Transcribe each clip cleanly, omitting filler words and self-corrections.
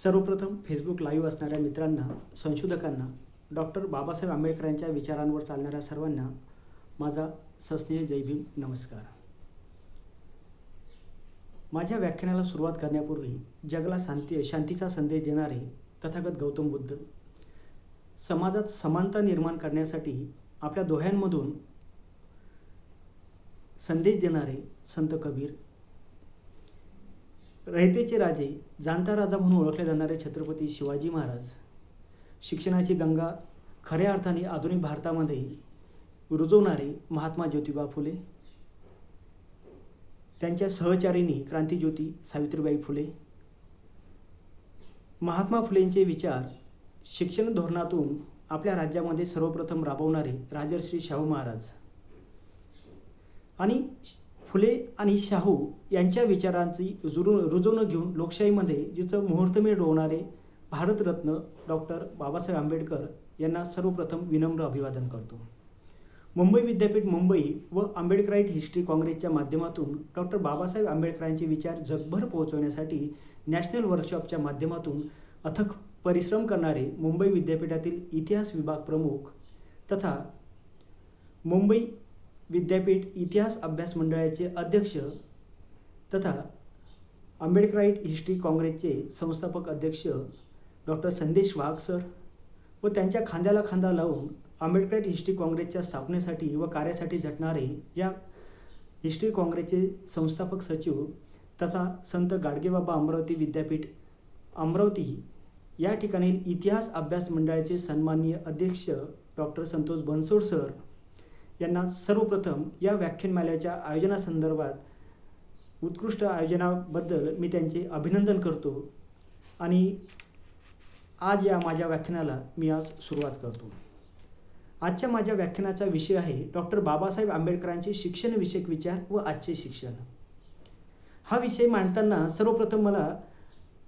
सर्वप्रथम Facebook live असणाऱ्या मित्रांना, संशोधकांना, डॉक्टर बाबासाहेब आंबेडकरांच्या विचारांवर चालणाऱ्या सर्वांना माझा सस्नेह जय भीम नमस्कार. माझ्या व्याख्यानाला सुरुवात करण्यापूर्वी जगाला शांतीचा संदेश देणारे तथागत गौतम बुद्ध, समाजात समानता निर्माण करण्यासाठी आपल्या दोह्यांमधून संदेश देणारे संत कबीर, रयतेचे राजे, जाणता राजा म्हणून ओळखले जाणारे छत्रपती शिवाजी महाराज, शिक्षणाची गंगा खऱ्या अर्थाने आधुनिक भारतामध्ये रुजवणारे महात्मा ज्योतिबा फुले, त्यांच्या सहचारिणी क्रांतिज्योती सावित्रीबाई फुले, महात्मा फुलेंचे विचार शिक्षण धोरणातून आपल्या राज्यामध्ये सर्वप्रथम राबवणारे राजर्षी शाहू महाराज आणि फुले आणि शाहू यांच्या विचारांची रुजवणूक घेऊन लोकशाहीमध्ये जिचं मुहूर्तमेढ रोवणारे भारतरत्न डॉक्टर बाबासाहेब आंबेडकर यांना सर्वप्रथम विनम्र अभिवादन करतो. मुंबई विद्यापीठ मुंबई व आंबेडकराईट हिस्ट्री काँग्रेसच्या माध्यमातून डॉक्टर बाबासाहेब आंबेडकरांचे विचार जगभर पोहोचवण्यासाठी नॅशनल वर्कशॉपच्या माध्यमातून अथक परिश्रम करणारे मुंबई विद्यापीठातील इतिहास विभाग प्रमुख तथा मुंबई विद्यापीठ इतिहास अभ्यास मंडळाचे अध्यक्ष तथा आंबेडकराईट हिस्ट्री काँग्रेसचे संस्थापक अध्यक्ष डॉक्टर संदेश वाघ सर व त्यांच्या खांद्याला खांदा लावून आंबेडकराईट हिस्ट्री काँग्रेसच्या स्थापनेसाठी व कार्यासाठी झटणारे या हिस्ट्री काँग्रेसचे संस्थापक सचिव तथा संत गाडगेबाबा अमरावती विद्यापीठ अमरावती या ठिकाणी इतिहास अभ्यास मंडळाचे सन्माननीय अध्यक्ष डॉक्टर संतोष बनसोड सर यांना सर्वप्रथम या व्याख्यानमालेच्या आयोजनासंदर्भात उत्कृष्ट आयोजनाबद्दल मी त्यांचे अभिनंदन करतो आणि आज या माझ्या व्याख्यानाला मी आज सुरुवात करतो. आजच्या माझ्या व्याख्यानाचा विषय आहे डॉक्टर बाबासाहेब आंबेडकरांचे शिक्षणविषयक विचार व आजचे शिक्षण. हा विषय मांडताना सर्वप्रथम मला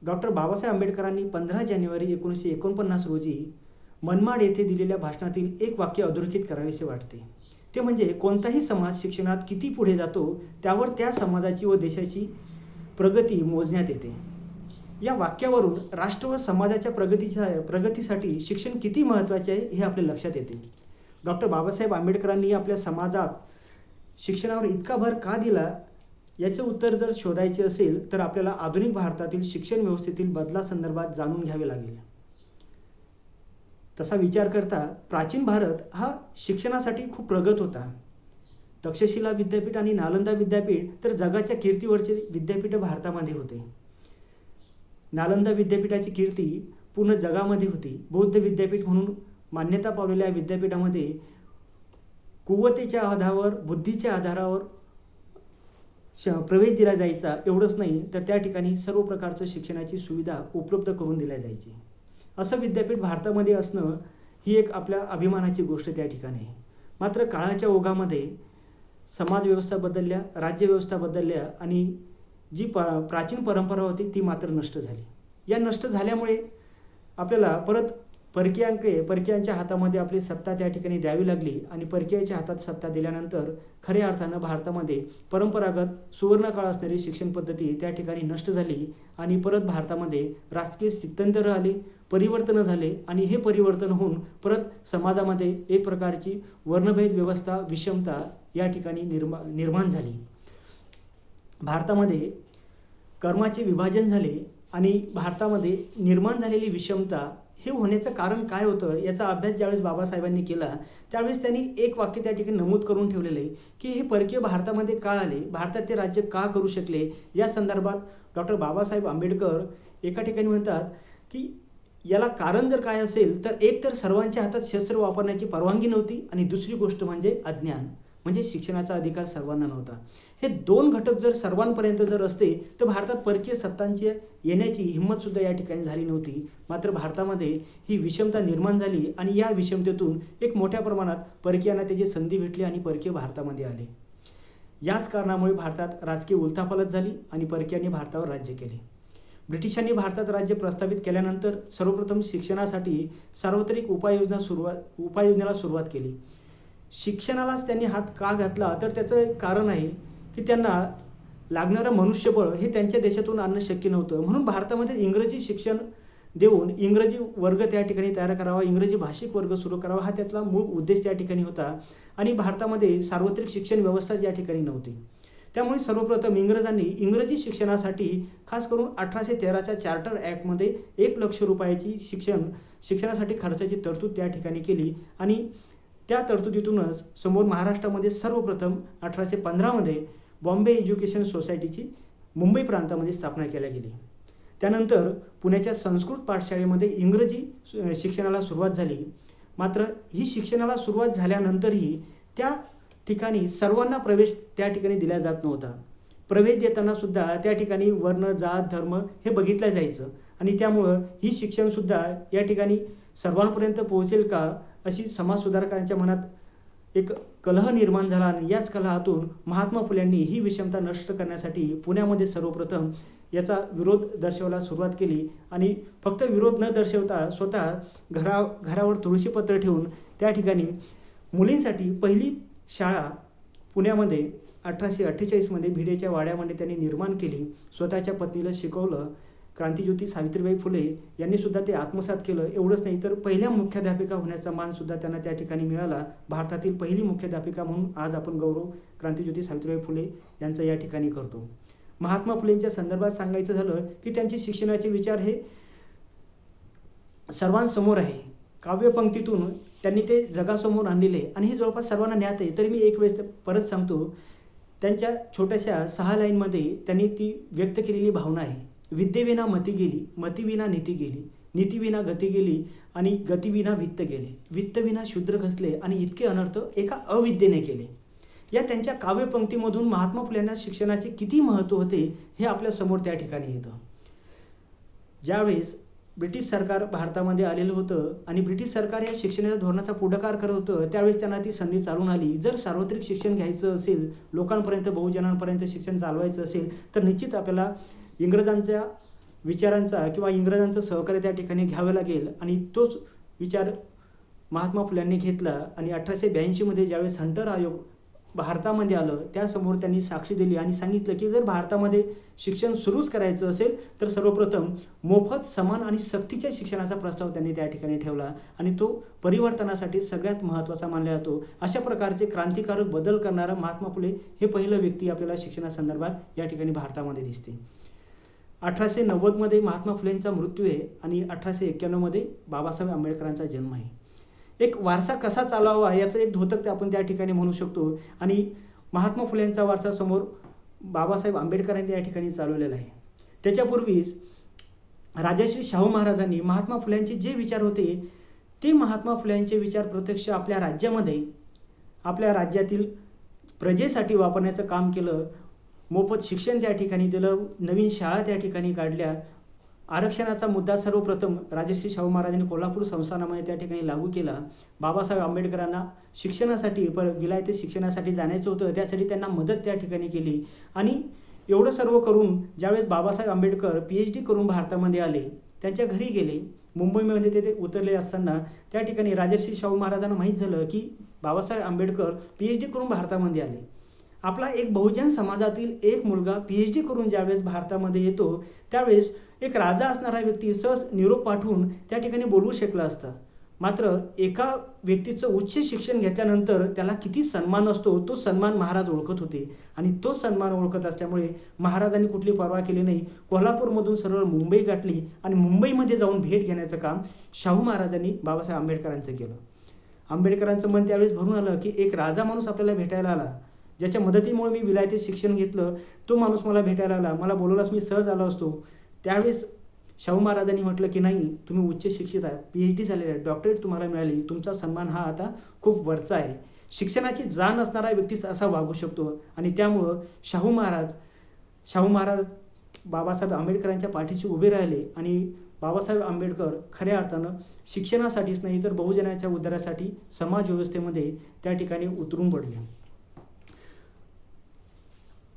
डॉक्टर बाबासाहेब आंबेडकरांनी 15 जानेवारी 1949 रोजी मनमाड येथे दिलेल्या भाषणातील एक वाक्य अधोरेखित करावेसे वाटते. ते म्हणजे कोणताही समाज शिक्षणात किती पुढे जातो त्यावर त्या समाजाची व देशाची प्रगती मोजण्यात येते. या वाक्यावरून राष्ट्र व समाजाच्या प्रगतीसाठी शिक्षण किती महत्त्वाचे आहे हे आपल्या लक्षात येते. डॉक्टर बाबासाहेब आंबेडकरांनी आपल्या समाजात शिक्षणावर इतका भर का दिला याचे उत्तर जर शोधायचे असेल तर आपल्याला आधुनिक भारतातील शिक्षण व्यवस्थेतील बदलासंदर्भात जाणून घ्यावे लागेल. तसा विचार करता प्राचीन भारत हा शिक्षणासाठी खूप प्रगत होता. तक्षशिला विद्यापीठ आणि नालंदा विद्यापीठ तर जगाच्या कीर्तीवरचे विद्यापीठ भारतामध्ये होते. नालंदा विद्यापीठाची कीर्ती पूर्ण जगामध्ये होती. बौद्ध विद्यापीठ म्हणून मान्यता पावलेल्या विद्यापीठामध्ये कुवतेच्या आधारावर, बुद्धीच्या आधारावर प्रवेश दिला जायचा. एवढंच नाही तर त्या ठिकाणी सर्व प्रकारचं शिक्षणाची सुविधा उपलब्ध करून दिल्या जायची. असं विद्यापीठ भारतामध्ये असणं ही एक आपल्या अभिमानाची गोष्ट त्या ठिकाणी आहे. मात्र काळाच्या ओघामध्ये समाजव्यवस्था बदलल्या, राज्यव्यवस्था बदलल्या आणि जी प्राचीन परंपरा होती ती मात्र नष्ट झाली. या नष्ट झाल्यामुळे आपल्याला परत परकीयांच्या हातामध्ये आपली सत्ता त्या ठिकाणी द्यावी लागली आणि परकीयाच्या हातात सत्ता दिल्यानंतर खऱ्या अर्थानं भारतामध्ये परंपरागत सुवर्णकाळ असणारी शिक्षण पद्धती त्या ठिकाणी नष्ट झाली आणि परत भारतामध्ये राजकीय स्थित्यंतर आले, परिवर्तन झाले आणि हे परिवर्तन होऊन परत समाजामध्ये एक प्रकारची वर्णभेद व्यवस्था, विषमता या ठिकाणी निर्माण झाली. भारतामध्ये कर्माचे विभाजन झाले आणि भारतामध्ये निर्माण झालेली विषमता हे होण्याचं कारण काय होतं याचा अभ्यास ज्यावेळेस बाबासाहेबांनी केला त्यावेळेस त्यांनी एक वाक्य त्या ठिकाणी नमूद करून ठेवलेलं आहे की हे परकीय भारतामध्ये का आले, भारतात ते राज्य का करू शकले. या संदर्भात डॉक्टर बाबासाहेब आंबेडकर एका ठिकाणी म्हणतात की याला कारण जर काय असेल तर एक तर सर्वांच्या हातात शस्त्र वापरण्याची परवानगी नव्हती आणि दुसरी गोष्ट म्हणजे अज्ञान, म्हणजे शिक्षणाचा अधिकार सर्वांना नव्हता. हे दोन घटक जर सर्वांपर्यंत जर असते तर भारतात परकीय सत्तांची येण्याची हिंमतसुद्धा या ठिकाणी झाली नव्हती. मात्र भारतामध्ये ही विषमता निर्माण झाली आणि या विषमतेतून एक मोठ्या प्रमाणात परकीयांना त्याची संधी भेटली आणि परकीय भारतामध्ये आले. याच कारणामुळे भारतात राजकीय उलथापालथ झाली आणि परकीयांनी भारतावर राज्य केले. ब्रिटिशांनी भारतात राज्य प्रस्थापित केल्यानंतर सर्वप्रथम शिक्षणासाठी सार्वत्रिक उपाययोजनेला सुरुवात केली. शिक्षणालाच त्यांनी हात का घातला तर त्याचं एक कारण आहे की त्यांना लागणारं मनुष्यबळ हे त्यांच्या देशातून आणणं शक्य नव्हतं. म्हणून भारतामध्ये इंग्रजी शिक्षण देऊन इंग्रजी वर्ग त्या ठिकाणी तयार करावा, इंग्रजी भाषिक वर्ग सुरू करावा, हा त्यातला मूळ उद्देश त्या ठिकाणी होता. आणि भारतामध्ये सार्वत्रिक शिक्षण व्यवस्था या ठिकाणी नव्हती. त्यामुळे सर्वप्रथम इंग्रजांनी इंग्रजी शिक्षणासाठी खास करून 1813च्या चार्टर ॲक्टमध्ये 1,00,000 रुपयाची शिक्षणासाठी खर्चाची तरतूद त्या ठिकाणी केली. आणि त्या तरतुदीतूनच समोर महाराष्ट्रामध्ये सर्वप्रथम 1815मध्ये बॉम्बे एज्युकेशन सोसायटीची मुंबई प्रांतामध्ये स्थापना केली गेली. त्यानंतर पुण्याच्या संस्कृत पाठशाळेमध्ये इंग्रजी शिक्षणाला सुरुवात झाली. मात्र ही शिक्षणाला सुरुवात झाल्यानंतरही त्या ठिकाणी सर्वांना प्रवेश त्या ठिकाणी दिला जात नव्हता. प्रवेश देताना सुद्धा त्या ठिकाणी वर्ण, जात, धर्म हे बघितलं जायचं. आणि त्यामुळं ही शिक्षणसुद्धा या ठिकाणी सर्वांपर्यंत पोहोचेल का अशी समाजसुधारकांच्या मनात एक कलह निर्माण झाला. आणि याच कलहातून महात्मा फुल्यांनी ही विषमता नष्ट करण्यासाठी पुण्यामध्ये सर्वप्रथम याचा विरोध दर्शवायला सुरुवात केली. आणि फक्त विरोध न दर्शवता स्वतः घरावर तुळशीपत्र ठेवून त्या ठिकाणी मुलींसाठी पहिली शाळा पुण्यामध्ये 1848मध्ये भिडेच्या वाड्यामध्ये त्यांनी निर्माण केली. स्वतःच्या पत्नीला शिकवलं. क्रांतिज्योती सावित्रीबाई फुले यांनी सुद्धा ते आत्मसात केलं. एवढंच नाही तर पहिल्या मुख्याध्यापिका होण्याचा मान सुद्धा त्यांना त्या ठिकाणी मिळाला. भारतातील पहिली मुख्याध्यापिका म्हणून आज आपण गौरव क्रांतिज्योती सावित्रीबाई फुले यांचा या ठिकाणी करतो. महात्मा फुलेंच्या संदर्भात सांगायचं झालं की त्यांचे शिक्षणाचे विचार हे सर्वांसमोर आहे. काव्यपंक्तीतून त्यांनी ते जगासमोर आणलेले आणि हे जवळपास सर्वांना ज्ञात आहे. तरी मी एक वेळेस परत सांगतो. त्यांच्या छोट्याशा 6 लाईनमध्ये त्यांनी ती व्यक्त केलेली भावना आहे. विद्येविना मती गेली, मतीविना नीती गेली, नीतीविना गती गेली आणि गतीविना वित्त गेले, वित्तविना शूद्र घसले आणि इतके अनर्थ एका अविद्येने केले. या त्यांच्या काव्यपंक्तीमधून महात्मा फुल्यांना शिक्षणाचे किती महत्त्व होते हे आपल्या समोर त्या ठिकाणी येतं. ज्यावेळेस ब्रिटिश सरकार भारतामध्ये आलेलं होतं आणि ब्रिटिश सरकार या शिक्षणाच्या धोरणाचा पुढाकार करत होतं, त्यावेळेस त्यांना ती संधी चालून आली. जर सार्वत्रिक शिक्षण घ्यायचं असेल, लोकांपर्यंत, बहुजनांपर्यंत शिक्षण चालवायचं असेल तर निश्चित आपल्याला इंग्रजांच्या विचारांचा किंवा इंग्रजांचं सहकार्य त्या ठिकाणी घ्यावं लागेल. आणि तोच विचार महात्मा फुल्यांनी घेतला. आणि 1882मध्ये ज्यावेळेस हंटर आयोग भारतामध्ये आलं, त्यासमोर त्यांनी साक्ष दिली आणि सांगितलं की जर भारतामध्ये शिक्षण सुरूच करायचं असेल तर सर्वप्रथम मोफत, समान आणि सक्तीच्या शिक्षणाचा प्रस्ताव त्यांनी त्या ठिकाणी ठेवला. आणि तो परिवर्तनासाठी सगळ्यात महत्त्वाचा मानला जातो. अशा प्रकारचे क्रांतिकारक बदल करणारा महात्मा फुले हे पहिलं व्यक्ती आपल्याला शिक्षणासंदर्भात या ठिकाणी भारतामध्ये दिसते. 1890मध्ये महात्मा फुलेंचा मृत्यू आहे आणि 1891मध्ये बाबासाहेब आंबेडकरांचा जन्म आहे. एक वारसा कसा चालवावा याचं एक द्योतक आपण त्या ठिकाणी म्हणू शकतो. आणि महात्मा फुलेंचा वारसा समोर बाबासाहेब आंबेडकरांनी या ठिकाणी चालवलेला आहे. त्याच्यापूर्वीच राजश्री शाहू महाराजांनी महात्मा फुल्यांचे जे विचार होते ते महात्मा फुल्यांचे विचार प्रत्यक्ष आपल्या राज्यामध्ये, आपल्या राज्यातील प्रजेसाठी वापरण्याचं काम केलं. मोफत शिक्षण त्या ठिकाणी दिलं, नवीन शाळा त्या ठिकाणी काढल्या. आरक्षणाचा मुद्दा सर्वप्रथम राजश्री शाहू महाराजांनी कोल्हापूर संस्थानामध्ये त्या ठिकाणी लागू केला. बाबासाहेब आंबेडकरांना शिक्षणासाठी विलायती शिक्षणासाठी जाण्याचं होतं, त्यासाठी त्यांना मदत त्या ठिकाणी केली. आणि एवढं सर्व करून ज्यावेळेस बाबासाहेब आंबेडकर PhD करून भारतामध्ये आले, त्यांच्या घरी गेले, मुंबईमध्ये ते उतरले असताना त्या ठिकाणी राजश्री शाहू महाराजांना माहीत झालं की बाबासाहेब आंबेडकर PhD करून भारतामध्ये आले. आपला एक बहुजन समाजातील एक मुलगा PhD करून ज्यावेळेस भारतामध्ये येतो त्यावेळेस एक राजा असणारा व्यक्ती सहज निरोप पाठवून त्या ठिकाणी बोलवू शकला असता. मात्र एका व्यक्तीचं उच्च शिक्षण घेतल्यानंतर त्याला किती सन्मान असतो तो सन्मान महाराज ओळखत होते. आणि तो सन्मान ओळखत असल्यामुळे महाराजांनी कुठली पर्वा केली नाही. कोल्हापूरमधून सरळ मुंबई गाठली आणि मुंबईमध्ये जाऊन भेट घेण्याचं काम शाहू महाराजांनी बाबासाहेब आंबेडकरांचं केलं. आंबेडकरांचं मन त्यावेळेस भरून आलं की एक राजा माणूस आपल्याला भेटायला आला, ज्याच्या मदतीमुळे मी विलायती शिक्षण घेतलं, तो माणूस मला भेटायला आला, मला बोलवलास मी सहज आलो असतो. त्यावेळेस शाहू महाराजांनी म्हटलं की नाही, तुम्ही उच्च शिक्षित आहात, PhD झालेले आहे, डॉक्टरेट तुम्हाला मिळाली, तुमचा सन्मान हा आता खूप वरचा आहे. शिक्षणाची जाण असणारा व्यक्तीच असा वागू शकतो. आणि त्यामुळं शाहू महाराज बाबासाहेब आंबेडकरांच्या पाठीशी उभे राहिले. आणि बाबासाहेब आंबेडकर खऱ्या अर्थानं शिक्षणासाठीच नाही तर बहुजनाच्या उद्धारासाठी समाज व्यवस्थेमध्ये त्या ठिकाणी उतरून पडले.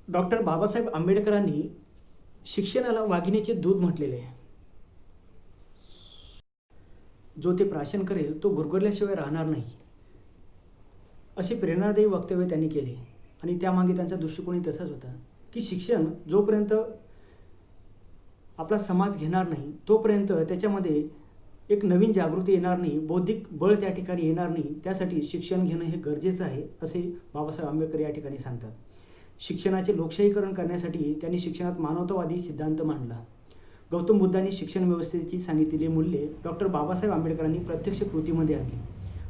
डॉक्टर बाबासाहेब आंबेडकरांनी शिक्षणाला वाघिणीचे दूध म्हटलेले आहे. जो ते प्राशन करेल तो गुरगुरल्याशिवाय राहणार नाही, असे प्रेरणादायी वक्तव्य त्यांनी केले. आणि त्यामागे त्यांचा दृष्टिकोनही तसाच होता की शिक्षण जोपर्यंत आपला समाज घेणार नाही तोपर्यंत त्याच्यामध्ये एक नवीन जागृती येणार नाही, बौद्धिक बळ त्या ठिकाणी येणार नाही. त्यासाठी शिक्षण घेणं हे गरजेचं आहे असे बाबासाहेब आंबेडकर या ठिकाणी सांगतात. शिक्षणाचे लोकशाहीकरण करण्यासाठी त्यांनी शिक्षणात मानवतावादी सिद्धांत मांडला. गौतम बुद्धांनी शिक्षण व्यवस्थेची सांगितलेली मूल्ये डॉक्टर बाबासाहेब आंबेडकरांनी प्रत्यक्ष कृतीमध्ये आणली.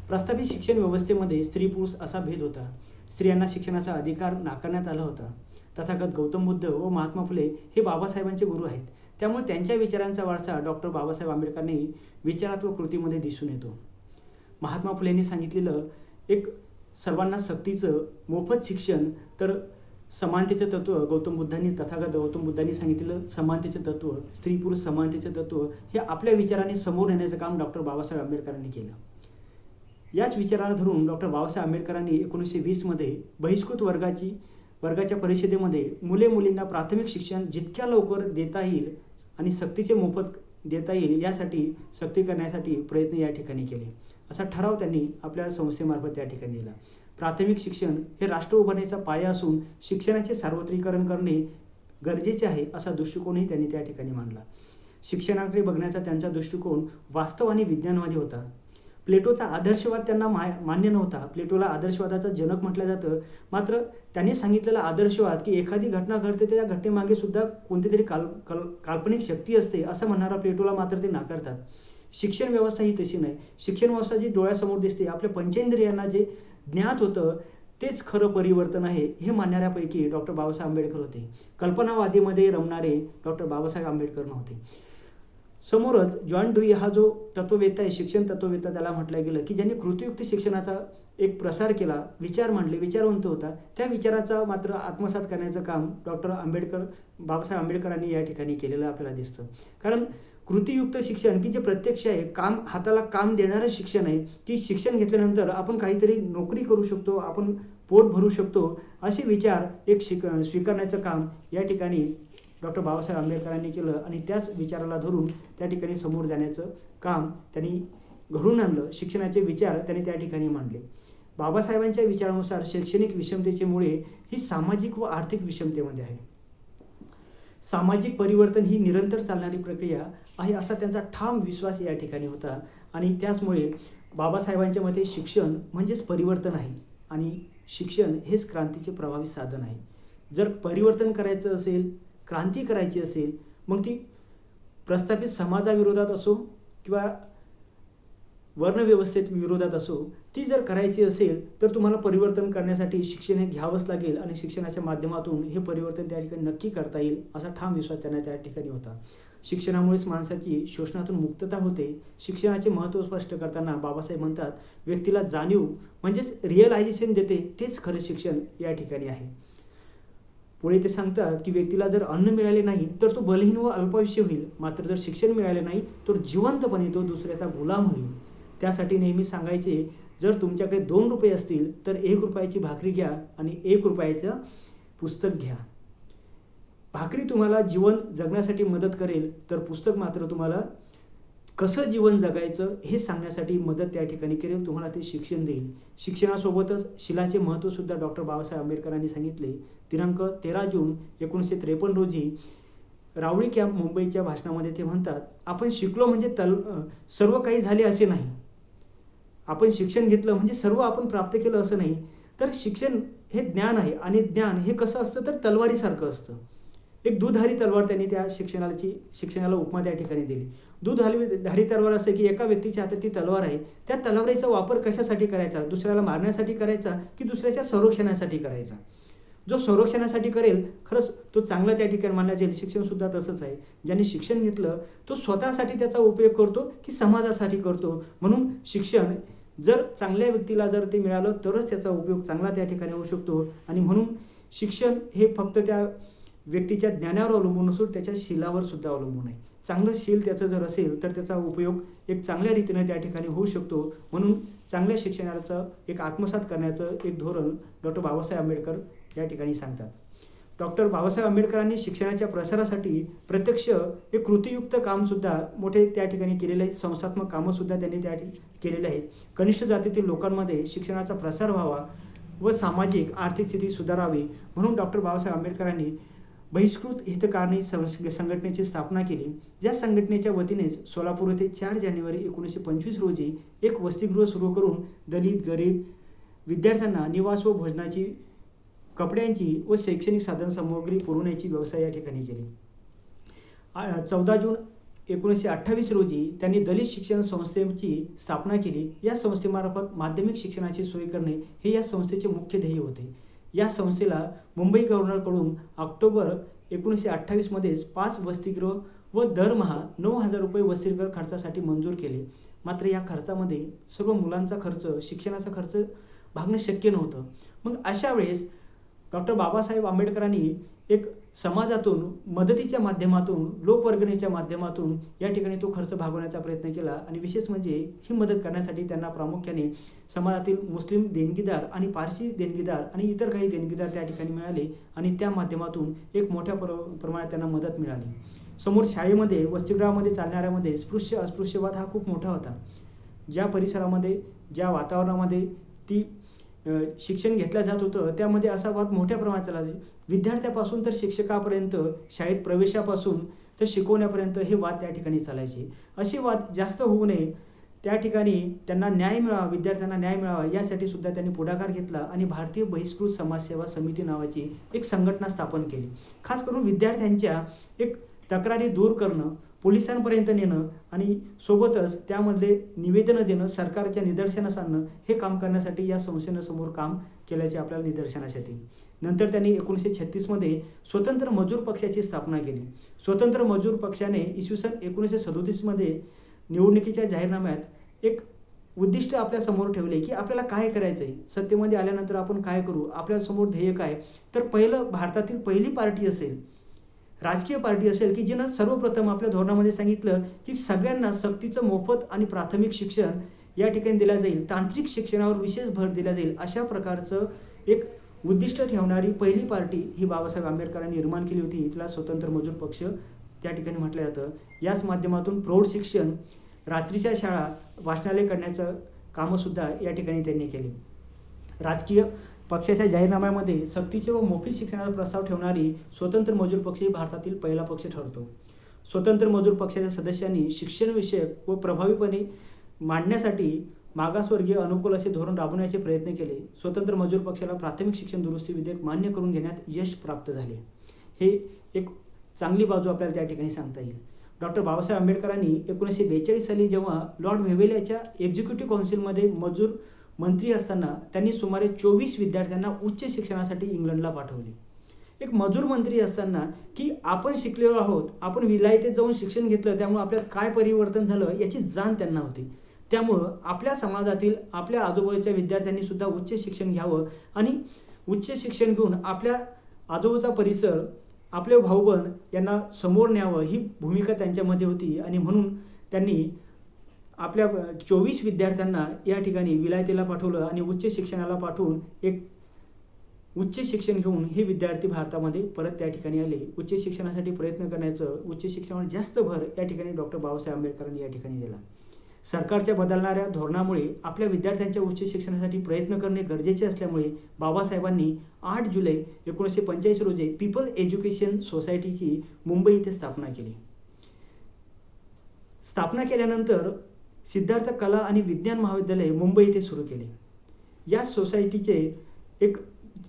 प्रस्थापित शिक्षण व्यवस्थेमध्ये स्त्री पुरुष असा भेद होता. स्त्रियांना शिक्षणाचा अधिकार नाकारण्यात आला होता. तथागत गौतम बुद्ध व महात्मा फुले हे बाबासाहेबांचे गुरु आहेत. त्यामुळे त्यांच्या विचारांचा वारसा डॉक्टर बाबासाहेब आंबेडकरांनी विचारात व कृतीमध्ये दिसून येतो. महात्मा फुलेंनी सांगितलेलं एक सर्वांना सक्तीचं मोफत शिक्षण, तर समानतेचं तत्व तथागत गौतम बुद्धांनी सांगितलेलं समानतेचं तत्व, स्त्री पुरुष समानतेचं तत्व हे आपल्या विचाराने समोर येण्याचं काम डॉक्टर बाबासाहेब आंबेडकरांनी केलं. याच विचाराला धरून डॉक्टर बाबासाहेब आंबेडकरांनी 1920 मध्ये बहिष्कृत वर्गाच्या परिषदेमध्ये मुलींना प्राथमिक शिक्षण जितक्या लवकर देता येईल आणि सक्तीचे मोफत देता येईल यासाठी सक्ती करण्यासाठी प्रयत्न या ठिकाणी केले. असा ठराव त्यांनी आपल्या संस्थेमार्फत त्या ठिकाणी दिला. प्राथमिक शिक्षण हे राष्ट्र उभारणीचा पाया असून शिक्षणाचे सार्वत्रिकरण करणे गरजेचे आहे असा दृष्टिकोनही त्यांनी त्या ठिकाणी मांडला. शिक्षणाकडे बघण्याचा त्यांचा दृष्टिकोन वास्तव आणि विज्ञानवादी होता. प्लेटोचा आदर्शवाद त्यांना मान्य नव्हता. प्लेटोला आदर्शवादाचा जनक म्हटलं जातं. मात्र त्यांनी सांगितलेला आदर्शवाद की एखादी घटना घडते त्या घटनेमागे सुद्धा कोणतीतरी काल्पनिक शक्ती असते असं म्हणणारा प्लेटोला मात्र ते नाकारतात. शिक्षण व्यवस्था ही तशी नाही. शिक्षण व्यवस्था जी डोळ्यासमोर दिसते, आपल्या पंचेंद्रियांना जे ज्ञात होतं तेच खरं परिवर्तन आहे हे मानणाऱ्यापैकी डॉक्टर बाबासाहेब आंबेडकर होते. कल्पनावादीमध्ये रमणारे डॉक्टर बाबासाहेब आंबेडकर नव्हते. समोरच जॉन ड्यूई हा जो तत्ववेत्ता आहे, शिक्षण तत्ववेत्ता त्याला म्हटलं गेलं की ज्यांनी कृतीयुक्त शिक्षणाचा एक प्रसार केला, विचार मांडले, विचारवंत होता. त्या विचाराचा मात्र आत्मसात करण्याचं काम बाबासाहेब आंबेडकरांनी या ठिकाणी केलेलं आपल्याला दिसतं. कारण कृतीयुक्त शिक्षण की जे प्रत्यक्ष आहे, हाताला काम देणारं शिक्षण आहे, की शिक्षण घेतल्यानंतर आपण काहीतरी नोकरी करू शकतो, आपण पोट भरू शकतो असे विचार स्वीकारण्याचं काम या ठिकाणी डॉक्टर बाबासाहेब आंबेडकरांनी केलं आणि त्याच विचाराला धरून त्या ठिकाणी समोर जाण्याचं काम त्यांनी घडवून आणलं. शिक्षणाचे विचार त्यांनी त्या ठिकाणी मांडले. बाबासाहेबांच्या विचारानुसार शैक्षणिक विषमतेची मुळे ही सामाजिक व आर्थिक विषमतेमध्ये आहे. सामाजिक परिवर्तन ही निरंतर चालणारी प्रक्रिया आहे असा त्यांचा ठाम विश्वास या ठिकाणी होता आणि त्याचमुळे बाबासाहेबांच्या मते शिक्षण म्हणजेच परिवर्तन आहे आणि शिक्षण हेच क्रांतीचे प्रभावी साधन आहे. जर परिवर्तन करायचं असेल, क्रांती करायची असेल, मग ती प्रस्थापित समाजाविरोधात असो किंवा वर्णव्यवस्थेत विरोधात असो, ती जर करायची असेल तर तुम्हाला परिवर्तन करण्यासाठी शिक्षण हे घ्यावंच लागेल आणि शिक्षणाच्या माध्यमातून हे परिवर्तन त्या ठिकाणी नक्की करता येईल असा ठाम विश्वास त्यांना त्या ठिकाणी होता. शिक्षणामुळेच माणसाची शोषणातून मुक्तता होते. शिक्षणाचे महत्त्व स्पष्ट करताना बाबासाहेब म्हणतात, व्यक्तीला जाणीव म्हणजेच रिअलायझेशन देते तेच खरं शिक्षण या ठिकाणी आहे. पुढे ते सांगतात की व्यक्तीला जर अन्न मिळाले नाही तर तो बलहीन व अल्पायुष्य होईल, मात्र जर शिक्षण मिळाले नाही तर जिवंतपणे तो दुसऱ्याचा गुलाम होईल. त्यासाठी नेहमी सांगायचे, जर तुमच्याकडे 2 रुपये असतील तर 1 रुपयाची भाकरी घ्या आणि 1 रुपयाचं पुस्तक घ्या. भाकरी तुम्हाला जीवन जगण्यासाठी मदत करेल, तर पुस्तक मात्र तुम्हाला कसं जीवन जगायचं हे सांगण्यासाठी मदत त्या ठिकाणी करेल, तुम्हाला ते शिक्षण देईल. शिक्षणासोबतच शिलाचे महत्त्व सुद्धा डॉक्टर बाबासाहेब आंबेडकरांनी सांगितले. दिनांक 13 जून 1953 रोजी रावळी कॅम्प मुंबईच्या भाषणामध्ये ते म्हणतात, आपण शिकलो म्हणजे सर्व काही झाले असे नाही. आपण शिक्षण घेतलं म्हणजे सर्व आपण प्राप्त केलं असं नाही. तर शिक्षण हे ज्ञान आहे आणि ज्ञान हे कसं असतं तर तलवारीसारखं असतं. एक दुधारी तलवार त्यांनी त्या शिक्षणाला उपमा त्या ठिकाणी दिली. दुधारी तलवार असं की एका व्यक्तीच्या हातात ती तलवार आहे, त्या तलवारीचा वापर कशासाठी करायचा, दुसऱ्याला मारण्यासाठी करायचा की दुसऱ्याच्या संरक्षणासाठी करायचा. जो संरक्षणासाठी करेल खरंच तो चांगला त्या ठिकाणी मानला जाईल. शिक्षण सुद्धा तसंच आहे. ज्यांनी शिक्षण घेतलं तो स्वतःसाठी त्याचा उपयोग करतो की समाजासाठी करतो. म्हणून शिक्षण जर चांगल्या व्यक्तीला जर ते मिळालं तरच त्याचा उपयोग चांगला त्या ठिकाणी होऊ शकतो. आणि म्हणून शिक्षण हे फक्त त्या व्यक्तीच्या ज्ञानावर अवलंबून नसून त्याच्या शीलावर सुद्धा अवलंबून आहे. चांगलं शील त्याचं जर असेल तर त्याचा उपयोग एक चांगल्या रीतीने त्या ठिकाणी होऊ शकतो. म्हणून चांगल्या शिक्षणाचं एक आत्मसात करण्याचं एक धोरण डॉक्टर बाबासाहेब आंबेडकर या ठिकाणी सांगतात. डॉक्टर बाबासाहेब आंबेडकरांनी शिक्षणाच्या प्रसारासाठी प्रत्यक्ष एक कृतीयुक्त कामसुद्धा मोठे त्या ठिकाणी केलेले आहे. संस्थात्मक कामंसुद्धा त्यांनी त्या केलेले आहे. कनिष्ठ जातीतील लोकांमध्ये शिक्षणाचा प्रसार व्हावा व सामाजिक आर्थिक स्थिती सुधारावी म्हणून डॉक्टर बाबासाहेब आंबेडकरांनी बहिष्कृत हितकारणी संघटनेची स्थापना केली. या संघटनेच्या वतीनेच सोलापूर येथे 4 जानेवारी 1925 रोजी एक वसतिगृह सुरू करून दलित, गरीब विद्यार्थ्यांना निवास व भोजनाची, कपड्यांची व शैक्षणिक साधनसामुग्री पुरवण्याची व्यवस्था या ठिकाणी केली. 14 जून 1928 रोजी त्यांनी दलित शिक्षण संस्थेची स्थापना केली. या संस्थेमार्फत माध्यमिक शिक्षणाची सोय करणे हे या संस्थेचे मुख्य ध्येय होते. या संस्थेला मुंबई गव्हर्नरकडून ऑक्टोबर 1928 मध्येच 5 वसतिगृह व दरमहा 9,000 रुपये वसतिगृह खर्चासाठी मंजूर केले. मात्र या खर्चामध्ये सर्व मुलांचा खर्च, शिक्षणाचा खर्च भागणं शक्य नव्हतं. मग अशा वेळेस डॉक्टर बाबासाहेब आंबेडकरांनी एक समाजातून, मदतीच्या माध्यमातून, लोकवर्गणीच्या माध्यमातून या ठिकाणी तो खर्च भागवण्याचा प्रयत्न केला. आणि विशेष म्हणजे ही मदत करण्यासाठी त्यांना प्रामुख्याने समाजातील मुस्लिम देणगीदार आणि पारशी देणगीदार आणि इतर काही देणगीदार त्या ठिकाणी मिळाले आणि त्या माध्यमातून एक मोठ्या प्रमाणात त्यांना मदत मिळाली. समोर शाळेमध्ये, वसतिगृहामध्ये चालणाऱ्यामध्ये स्पृश्य अस्पृश्यवाद हा खूप मोठा होता. ज्या परिसरामध्ये, ज्या वातावरणामध्ये ती शिक्षण घेतलं जात होतं त्यामध्ये असा वाद मोठ्या प्रमाणात चालायचा. विद्यार्थ्यापासून तर शिक्षकापर्यंत, शाळेत प्रवेशापासून तर शिकवण्यापर्यंत हे वाद त्या ठिकाणी चालायचे. असे वाद जास्त होऊ नये, त्या ठिकाणी त्यांना न्याय मिळावा, विद्यार्थ्यांना न्याय मिळावा यासाठी सुद्धा त्यांनी पुढाकार घेतला आणि भारतीय बहिष्कृत समाजसेवा समिती नावाची एक संघटना स्थापन केली. खास करून विद्यार्थ्यांच्या एक तक्रारी दूर करणं, पोलिसांपर्यंत नेणं आणि सोबतच त्यामध्ये निवेदनं देणं, सरकारच्या निदर्शनास आणणं हे काम करण्यासाठी या संस्थेनं समोर काम केल्याचे आपल्याला निदर्शनास येते. नंतर त्यांनी 1936 मध्ये स्वतंत्र मजूर पक्षाची स्थापना केली. स्वतंत्र मजूर पक्षाने इसवी 1937 मध्ये निवडणुकीच्या जाहीरनाम्यात एक उद्दिष्ट आपल्या समोर ठेवले की आपल्याला काय करायचं आहे, सत्तेमध्ये आल्यानंतर आपण काय करू, आपल्या समोर ध्येय काय. तर पहिलं भारतातील पहिली पार्टी असेल, राजकीय पार्टी असेल की जिनं सर्वप्रथम आपल्या धोरणामध्ये सांगितलं की सगळ्यांना सक्तीचं मोफत आणि प्राथमिक शिक्षण या ठिकाणी दिलं जाईल, तांत्रिक शिक्षणावर विशेष भर दिला जाईल. अशा प्रकारचं एक उद्दिष्ट ठेवणारी पहिली पार्टी ही बाबासाहेब आंबेडकरांनी निर्माण केली होती. तिला स्वतंत्र मजूर पक्ष त्या ठिकाणी म्हटलं जातं. याच माध्यमातून प्रौढ शिक्षण, रात्रीच्या शाळा, वाचनालय करण्याचं कामंसुद्धा या ठिकाणी त्यांनी केली. राजकीय पक्षाच्या जाहीरनाम्यामध्ये सक्तीचे व मोफत शिक्षणाचा प्रस्ताव ठेवणारी स्वतंत्र मजूर पक्ष ही भारतातील पहिला पक्ष ठरतो. स्वतंत्र मजूर पक्षाच्या सदस्यांनी शिक्षणविषयक व प्रभावीपणे मांडण्यासाठी मागासवर्गीय अनुकूल असे धोरण राबवण्याचे प्रयत्न केले. स्वतंत्र मजूर पक्षाला प्राथमिक शिक्षण दुरुस्ती विधेयक मान्य करून घेण्यात यश प्राप्त झाले. हे एक चांगली बाजू आपल्याला त्या ठिकाणी सांगता येईल. डॉक्टर बाबासाहेब आंबेडकरांनी 1942 साली जेव्हा लॉर्ड वेव्हेलेच्या एक्झिक्युटिव्ह काउन्सिलमध्ये मजूर मंत्री असताना त्यांनी सुमारे 24 विद्यार्थ्यांना उच्च शिक्षणासाठी इंग्लंडला पाठवले. एक मजूर मंत्री असताना की आपण शिकलेलो आहोत, आपण विलायतेत जाऊन शिक्षण घेतलं, त्यामुळे आपल्यात काय परिवर्तन झालं याची जाण त्यांना होती. त्यामुळं आपल्या समाजातील, आपल्या आजूबाजूच्या विद्यार्थ्यांनी सुद्धा उच्च शिक्षण घ्यावं आणि उच्च शिक्षण घेऊन आपल्या आजूबाजूचा परिसर, आपले भाऊबंद यांना समोर न्यावं ही भूमिका त्यांच्यामध्ये होती. आणि म्हणून त्यांनी आपल्या 24 विद्यार्थ्यांना या ठिकाणी विलायतेला पाठवलं आणि उच्च शिक्षणाला पाठवून एक उच्च शिक्षण घेऊन हे विद्यार्थी भारतामध्ये परत त्या ठिकाणी आले. उच्च शिक्षणासाठी प्रयत्न करण्याचं, उच्च शिक्षणावर जास्त भर या ठिकाणी डॉक्टर बाबासाहेब आंबेडकरांनी या ठिकाणी दिला. सरकारच्या बदलणाऱ्या धोरणामुळे आपल्या विद्यार्थ्यांच्या उच्च शिक्षणासाठी प्रयत्न करणे गरजेचे असल्यामुळे बाबासाहेबांनी 8 जुलै 1945 रोजी पीपल एज्युकेशन सोसायटीची मुंबई येथे स्थापना केली. स्थापना केल्यानंतर सिद्धार्थ कला आणि विज्ञान महाविद्यालय मुंबई येथे सुरू केले. या सोसायटीचे एक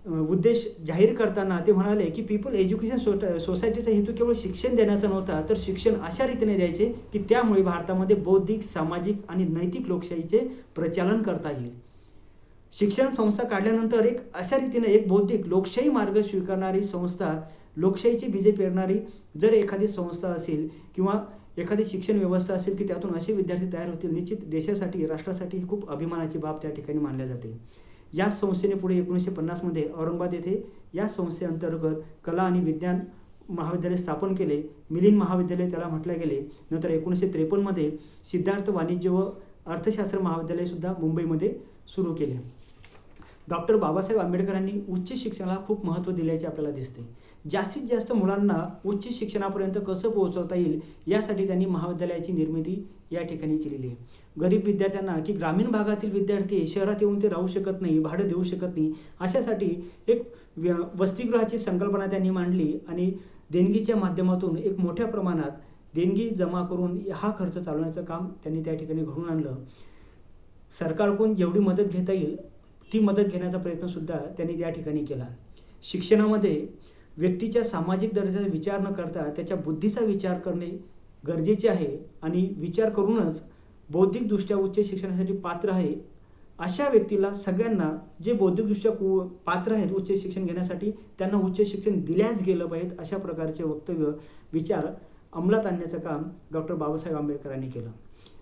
उद्देश जाहीर करताना ते म्हणाले की पीपल एज्युकेशन सोसायटीचा हेतू केवळ शिक्षण देण्याचा नव्हता, तर शिक्षण अशा रीतीने द्यायचे की त्यामुळे भारतामध्ये बौद्धिक, सामाजिक आणि नैतिक लोकशाहीचे प्रचलन करता येईल. शिक्षण संस्था काढल्यानंतर एक अशा रीतीने एक बौद्धिक लोकशाही मार्ग स्वीकारणारी संस्था, लोकशाहीची बीजे पेरणारी जर एखादी संस्था असेल किंवा एखादी शिक्षण व्यवस्था असेल की त्यातून असे विद्यार्थी तयार होतील, निश्चित देशासाठी, राष्ट्रासाठी ही खूप अभिमानाची बाब त्या ठिकाणी मानल्या जाते. या संस्थेने पुढे 1950 मध्ये औरंगाबाद येथे या संस्थेअंतर्गत कला आणि विज्ञान महाविद्यालय स्थापन केले. मिलिंद महाविद्यालय त्याला म्हटले गेले. नंतर 1953 मध्ये सिद्धार्थ वाणिज्य व अर्थशास्त्र महाविद्यालय सुद्धा मुंबईमध्ये सुरू केले. डॉक्टर बाबासाहेब आंबेडकरांनी उच्च शिक्षणाला खूप महत्त्व दिल्याचे आपल्याला दिसते. जास्तीत जास्त मुलांना उच्च शिक्षणापर्यंत कसं पोहोचवता येईल यासाठी त्यांनी महाविद्यालयाची निर्मिती या ठिकाणी केलेली आहे. गरीब विद्यार्थ्यांना की ग्रामीण भागातील विद्यार्थी शहरात येऊन ते राहू शकत नाही, भाडं देऊ शकत नाही, अशासाठी एक वसतिगृहाची संकल्पना त्यांनी मांडली आणि देणगीच्या माध्यमातून एक मोठ्या प्रमाणात देणगी जमा करून हा खर्च चालवण्याचं काम त्यांनी त्या ठिकाणी घडवून आणलं. सरकारकडून जेवढी मदत घेता येईल ती मदत घेण्याचा प्रयत्नसुद्धा त्यांनी त्या ठिकाणी केला. शिक्षणामध्ये व्यक्तीच्या सामाजिक दर्जाचा विचार न करता त्याच्या बुद्धीचा विचार करणे गरजेचे आहे आणि विचार करूनच बौद्धिकदृष्ट्या उच्च शिक्षणासाठी पात्र आहे अशा व्यक्तीला, सगळ्यांना जे बौद्धिकदृष्ट्या पात्र आहेत उच्च शिक्षण घेण्यासाठी, त्यांना उच्च शिक्षण दिल्याच गेलं पाहिजे अशा प्रकारचे वक्तव्य, विचार अंमलात आणण्याचं काम डॉक्टर बाबासाहेब आंबेडकरांनी केलं.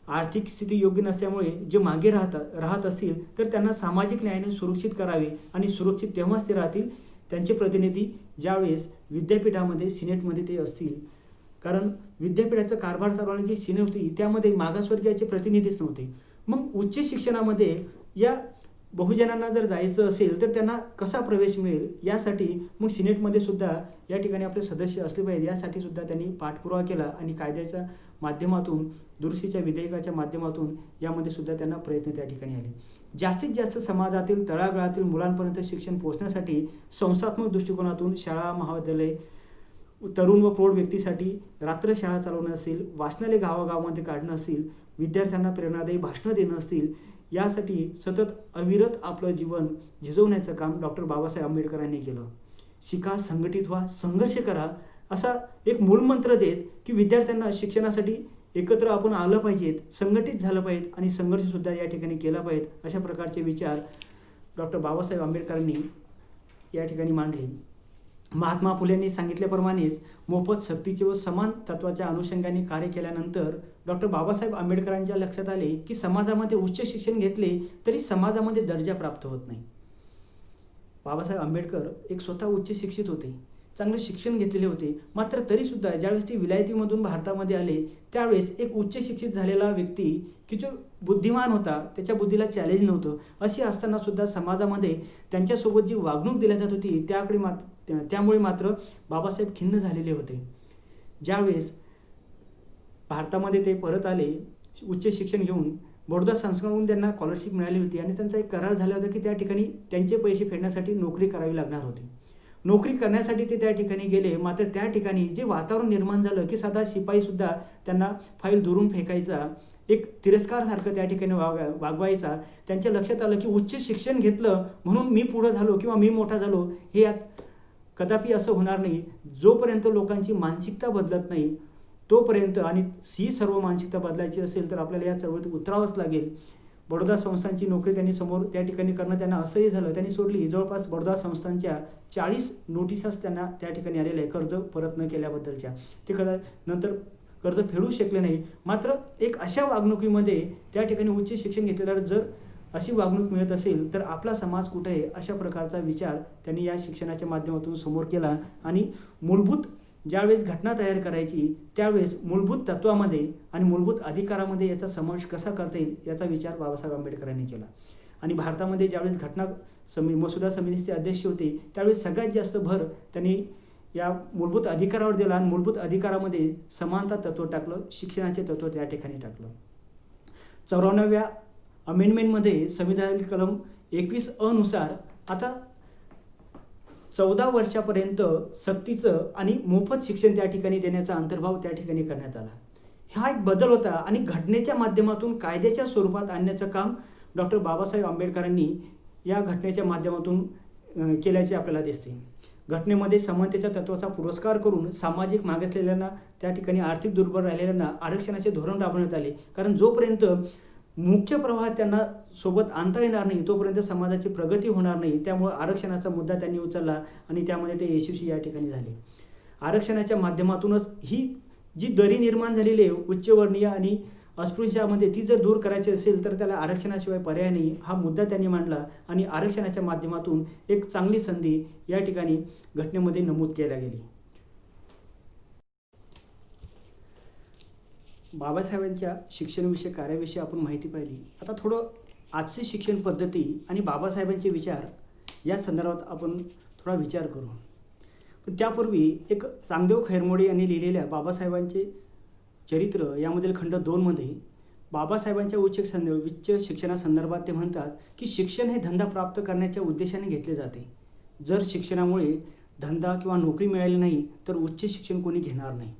आर्थिक स्थिती योग्य नसल्यामुळे जे मागे राहत असतील तर त्यांना सामाजिक न्यायाने सुरक्षित करावे आणि सुरक्षित तेव्हाच ते राहतील त्यांचे प्रतिनिधी ज्यावेळेस विद्यापीठामध्ये सिनेटमध्ये ते असतील. कारण विद्यापीठाचा कारभार चालवण्याची जी सिनेट होती त्यामध्ये मागासवर्गीयाचे प्रतिनिधीच नव्हते. मग उच्च शिक्षणामध्ये या बहुजनांना जर जायचं असेल तर त्यांना कसा प्रवेश मिळेल यासाठी मग सिनेटमध्ये सुद्धा या ठिकाणी आपले सदस्य असले पाहिजे यासाठी सुद्धा त्यांनी पाठपुरावा केला आणि कायद्याच्या माध्यमातून, दुरुस्तीच्या विधेयकाच्या माध्यमातून यामध्ये सुद्धा त्यांना प्रयत्न त्या ठिकाणी आले. जास्तीत जास्त समाजातील तळागाळातील मुलांपर्यंत शिक्षण पोहोचण्यासाठी संस्थात्मक दृष्टिकोनातून शाळा, महाविद्यालय, तरुण व प्रौढ व्यक्तीसाठी रात्र शाळा चालवणं असेल, वाचनालय गावागावामध्ये काढणं असेल, विद्यार्थ्यांना प्रेरणादायी भाषणं देणं असतील, यासाठी सतत अविरत आपलं जीवन झिजवण्याचं काम डॉक्टर बाबासाहेब आंबेडकरांनी केलं. शिका, संघटित व्हा, संघर्ष करा असा एक मूलमंत्र देत की विद्यार्थ्यांना शिक्षणासाठी एकत्र आपण आलं पाहिजेत, संघटित झालं पाहिजे आणि संघर्षसुद्धा या ठिकाणी केला पाहिजे अशा प्रकारचे विचार डॉक्टर बाबासाहेब आंबेडकरांनी या ठिकाणी मांडले. महात्मा फुलेंनी सांगितल्याप्रमाणेच मोफत सक्तीचे व समान तत्वाच्या अनुषंगाने कार्य केल्यानंतर डॉक्टर बाबासाहेब आंबेडकरांच्या लक्षात आले की समाजामध्ये उच्च शिक्षण घेतले तरी समाजामध्ये दर्जा प्राप्त होत नाही. बाबासाहेब आंबेडकर एक स्वतः उच्च शिक्षित होते, चांगलं शिक्षण घेतलेले होते, मात्र तरीसुद्धा ज्यावेळेस ते विलायतीमधून भारतामध्ये आले त्यावेळेस एक उच्च शिक्षित झालेला व्यक्ती की जो बुद्धिमान होता, त्याच्या बुद्धीला चॅलेंज नव्हतं, अशी असताना सुद्धा समाजामध्ये त्यांच्यासोबत जी वागणूक दिली जात होती त्यामुळे मात्र बाबासाहेब खिन्न झालेले होते. ज्यावेळेस भारतामध्ये ते परत आले उच्च शिक्षण घेऊन, बडोदा संस्थानाकडून त्यांना स्कॉलरशिप मिळाली होती आणि त्यांचा एक करार झाला होता की त्या ठिकाणी त्यांचे पैसे फेडण्यासाठी नोकरी करावी लागणार होती. नोकरी करण्यासाठी ते त्या ठिकाणी गेले, मात्र त्या ठिकाणी जे वातावरण निर्माण झालं की साधा शिपाईसुद्धा त्यांना फाईल दुरून फेकायचा, एक तिरस्कारसारखं त्या ठिकाणी वागवायचा. त्यांच्या लक्षात आलं की उच्च शिक्षण घेतलं म्हणून मी पुढं झालो किंवा मी मोठा झालो, हे यात कदापि असं होणार नाही. जोपर्यंत लोकांची मानसिकता बदलत नाही तोपर्यंत, आणि ही सर्व मानसिकता बदलायची असेल तर आपल्याला या चळवळीत उतरावंच लागेल. बडोदा संस्थानची नोकरी त्यांनी समोर त्या ठिकाणी करणं त्यांना असंही झालं, त्यांनी सोडली. जवळपास बडोदा संस्थानच्या 40 नोटिसास त्यांना त्या ठिकाणी आलेल्या आहे कर्ज परत न केल्याबद्दलच्या. ते नंतर कर्ज फेडू शकले नाही. मात्र एक अशा वागणुकीमध्ये त्या ठिकाणी उच्च शिक्षण घेतलेल्यावर जर अशी वागणूक मिळत असेल तर आपला समाज कुठे आहे अशा प्रकारचा विचार त्यांनी या शिक्षणाच्या माध्यमातून समोर केला. आणि मूलभूत ज्यावेळेस घटना तयार करायची त्यावेळेस मूलभूत तत्वामध्ये आणि मूलभूत अधिकारामध्ये याचा समावेश कसा करता येईल याचा विचार बाबासाहेब आंबेडकरांनी केला. आणि भारतामध्ये ज्यावेळेस घटना मसुदा समितीचे अध्यक्ष होते त्यावेळेस सगळ्यात जास्त भर त्यांनी या मूलभूत अधिकारावर दिला आणि मूलभूत अधिकारामध्ये समानता तत्व टाकलं, शिक्षणाचे तत्व त्या ठिकाणी टाकलं. 94व्या अमेंडमेंटमध्ये संविधानातील कलम 21(अ) नुसार आता 14 वर्षापर्यंत सक्तीचं आणि मोफत शिक्षण त्या ठिकाणी देण्याचा अंतर्भाव त्या ठिकाणी करण्यात आला. हा एक बदल होता आणि घटनेच्या माध्यमातून कायद्याच्या स्वरूपात आणण्याचं काम डॉक्टर बाबासाहेब आंबेडकरांनी या घटनेच्या माध्यमातून केल्याचे आपल्याला दिसते. घटनेमध्ये समानतेच्या तत्वाचा पुरस्कार करून सामाजिक मागासलेल्यांना, त्या ठिकाणी आर्थिक दुर्बल राहिलेल्यांना आरक्षणाचे धोरण राबवण्यात आले. कारण जोपर्यंत मुख्य प्रवाहात त्यांना सोबत आणता येणार नाही तोपर्यंत समाजाची प्रगती होणार नाही. त्यामुळे आरक्षणाचा मुद्दा त्यांनी उचलला आणि त्यामध्ये ते यशस्वी या ठिकाणी झाले. आरक्षणाच्या माध्यमातूनच ही जी दरी निर्माण झालेली आहे उच्चवर्णीय आणि अस्पृश्यामध्ये, ती जर दूर करायची असेल तर त्याला आरक्षणाशिवाय पर्याय नाही, हा मुद्दा त्यांनी मांडला. आणि आरक्षणाच्या माध्यमातून एक चांगली संधी या ठिकाणी घटनेमध्ये नमूद केल्या गेली. बाबासाहेबांच्या शिक्षणविषयक कार्याविषयी आपण माहिती पाहिली. आता थोडं आजची शिक्षण पद्धती आणि बाबासाहेबांचे विचार या संदर्भात आपण थोडा विचार करू. त्यापूर्वी एक चांगदेव खैरमोडे यांनी लिहिलेल्या बाबासाहेबांचे चरित्र यामधील खंड 2 मध्ये बाबासाहेबांच्या उच्च शिक्षणासंदर्भात ते म्हणतात की शिक्षण हे धंदा प्राप्त करण्याच्या उद्देशाने घेतले जाते. जर शिक्षणामुळे धंदा किंवा नोकरी मिळाली नाही तर उच्च शिक्षण कोणी घेणार नाही.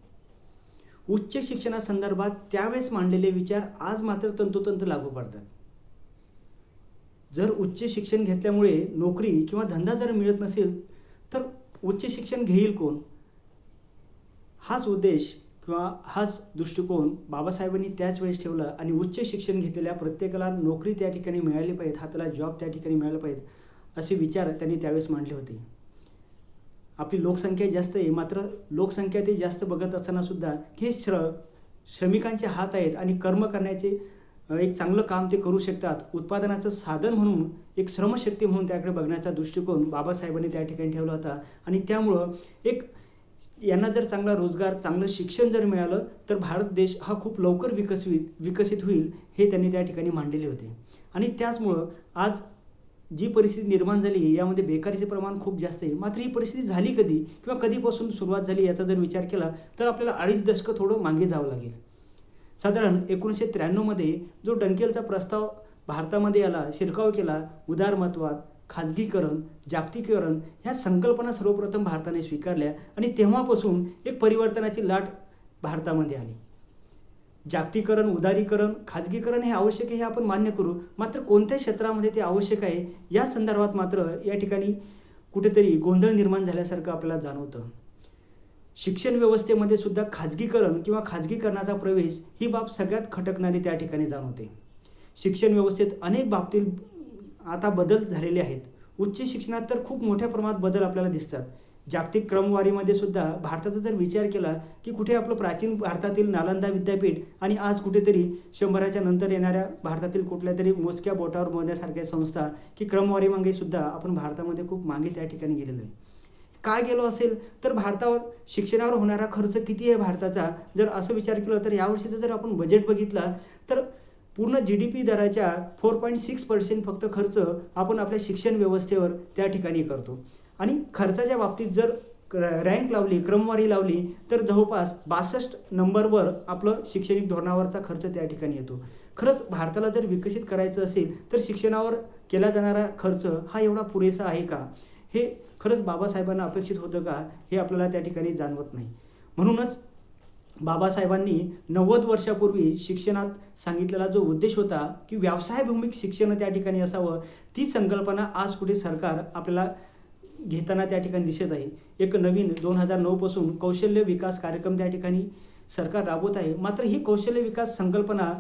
उच्च शिक्षणासंदर्भात त्यावेळेस मांडलेले विचार आज मात्र तंतोतंत लागू पडतात. जर उच्च शिक्षण घेतल्यामुळे नोकरी किंवा धंदा जर मिळत नसेल तर उच्च शिक्षण घेईल कोण? हाच उद्देश किंवा हाच दृष्टिकोन बाबासाहेबांनी त्याच वेळेस ठेवला आणि उच्च शिक्षण घेतलेल्या प्रत्येकाला नोकरी त्या ठिकाणी मिळाली पाहिजे, हाताला जॉब त्या ठिकाणी मिळाला पाहिजे असे विचार त्यांनी त्यावेळेस मांडले होते. आपली लोकसंख्या जास्त आहे, मात्र लोकसंख्या ते जास्त बघत असताना सुद्धा हे श्रमिकांचे हात आहेत आणि कर्म करण्याचे एक चांगलं काम ते करू शकतात. उत्पादनाचं साधन म्हणून एक श्रमशक्ती म्हणून त्याकडे बघण्याचा दृष्टिकोन बाबासाहेबांनी त्या ठिकाणी ठेवला होता आणि त्यामुळं एक यांना जर चांगला रोजगार, चांगलं शिक्षण जर मिळालं तर भारत देश हा खूप लवकर विकसित होईल हे त्यांनी त्या ठिकाणी मांडलेले होते. आणि त्याचमुळं आज जी परिस्थिती निर्माण झाली यामध्ये बेकारीचे प्रमाण खूप जास्त आहे. मात्र ही परिस्थिती झाली कधी किंवा कधीपासून सुरुवात झाली याचा जर विचार केला तर आपल्याला 2.5 दशकं थोडं मागे जावं लागेल. साधारण 1993 मध्ये जो डंकेलचा प्रस्ताव भारतामध्ये आला, शिरकाव केला, उदारमतवाद, खाजगीकरण, जागतिकीकरण ह्या संकल्पना सर्वप्रथम भारताने स्वीकारल्या आणि तेव्हापासून एक परिवर्तनाची लाट भारतामध्ये आली. जागतिकीकरण, उदारीकरण, खाजगीकरण हे आवश्यक आहे हे आपण मान्य करू, मात्र कोणत्या क्षेत्रामध्ये ते आवश्यक आहे या संदर्भात मात्र या ठिकाणी कुठेतरी गोंधळ निर्माण झाल्यासारखं आपल्याला जाणवतं. शिक्षण व्यवस्थेमध्ये सुद्धा खाजगीकरण किंवा खाजगीकरणाचा प्रवेश ही बाब सगळ्यात खटकणारी त्या ठिकाणी जाणवते. शिक्षण व्यवस्थेत अनेक बाबतीत आता बदल झालेले आहेत. उच्च शिक्षणात तर खूप मोठ्या प्रमाणात बदल आपल्याला दिसतात. जागतिक क्रमवारीमध्ये सुद्धा भारताचा जर विचार केला की कुठे आपलं प्राचीन भारतातील नालंदा विद्यापीठ आणि आज कुठेतरी 100च्या नंतर येणाऱ्या भारतातील कुठल्या तरी मोजक्या बोटावर मोजण्यासारख्या संस्था की क्रमवारीमागे सुद्धा आपण भारतामध्ये खूप मागे त्या ठिकाणी गेलेलो आहे. काय गेलो असेल तर भारतावर शिक्षणावर होणारा खर्च किती आहे भारताचा जर असं विचार केला तर यावर्षीचं जर आपण बजेट बघितला तर पूर्ण GDP दराच्या 4.6% फक्त खर्च आपण आपल्या शिक्षण व्यवस्थेवर त्या ठिकाणी करतो. आणि खर्चाच्या बाबतीत जर रँक लावली, क्रमवारी लावली तर जवळपास 62 नंबरवर आपलं शैक्षणिक धोरणावरचा खर्च त्या ठिकाणी येतो. खरंच भारताला जर विकसित करायचं असेल तर शिक्षणावर केला जाणारा खर्च हा एवढा पुरेसा आहे का? हे खरंच बाबासाहेबांना अपेक्षित होतं का? हे आपल्याला त्या ठिकाणी जाणवत नाही. म्हणूनच बाबासाहेबांनी 90 वर्षापूर्वी शिक्षणात सांगितलेला जो उद्देश होता की व्यवसायभिमुख शिक्षण त्या ठिकाणी असावं, ती संकल्पना आज कुठे सरकार आपल्याला घेताना त्या ठिकाणी दिसत आहे. एक नवीन 2009 पासून कौशल्य विकास कार्यक्रम त्या ठिकाणी सरकार राबवत आहे. मात्र ही कौशल्य विकास संकल्पना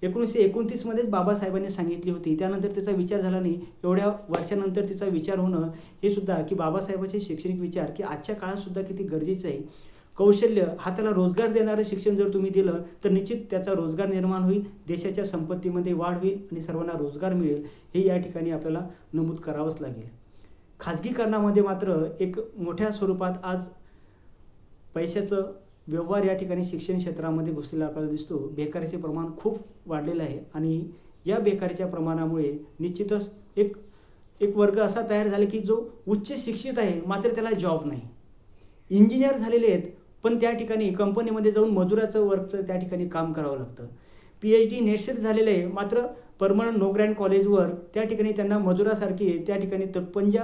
1929 मध्येच बाबासाहेबांनी सांगितली होती. त्यानंतर त्याचा विचार झाला नाही. एवढ्या वर्षानंतर तिचा विचार होणं हे सुद्धा की बाबासाहेबांचे शैक्षणिक विचार की आजच्या काळात सुद्धा किती गरजेचं आहे. कौशल्य हाताला रोजगार देणारं शिक्षण जर तुम्ही दिलं तर निश्चित त्याचा रोजगार निर्माण होईल, देशाच्या संपत्तीमध्ये वाढ होईल आणि सर्वांना रोजगार मिळेल हे या ठिकाणी आपल्याला नमूद करावंच लागेल. खाजगीकरणामध्ये मात्र एक मोठ्या स्वरूपात आज पैशाचं व्यवहार या ठिकाणी शिक्षण क्षेत्रामध्ये घुसलेला आपल्याला दिसतो. बेकारीचे प्रमाण खूप वाढलेलं आहे आणि या बेकारीच्या प्रमाणामुळे निश्चितच एक वर्ग असा तयार झाला की जो उच्च शिक्षित आहे मात्र त्याला जॉब नाही. इंजिनियर झालेले आहेत पण त्या ठिकाणी कंपनीमध्ये जाऊन मजुराचं वर्कचं त्या ठिकाणी काम करावं लागतं. PhD नेटसेट झालेलं आहे मात्र परमनंट नो ग्रँट कॉलेजवर त्या ठिकाणी त्यांना मजुरासारखी त्या ठिकाणी तत्पंजा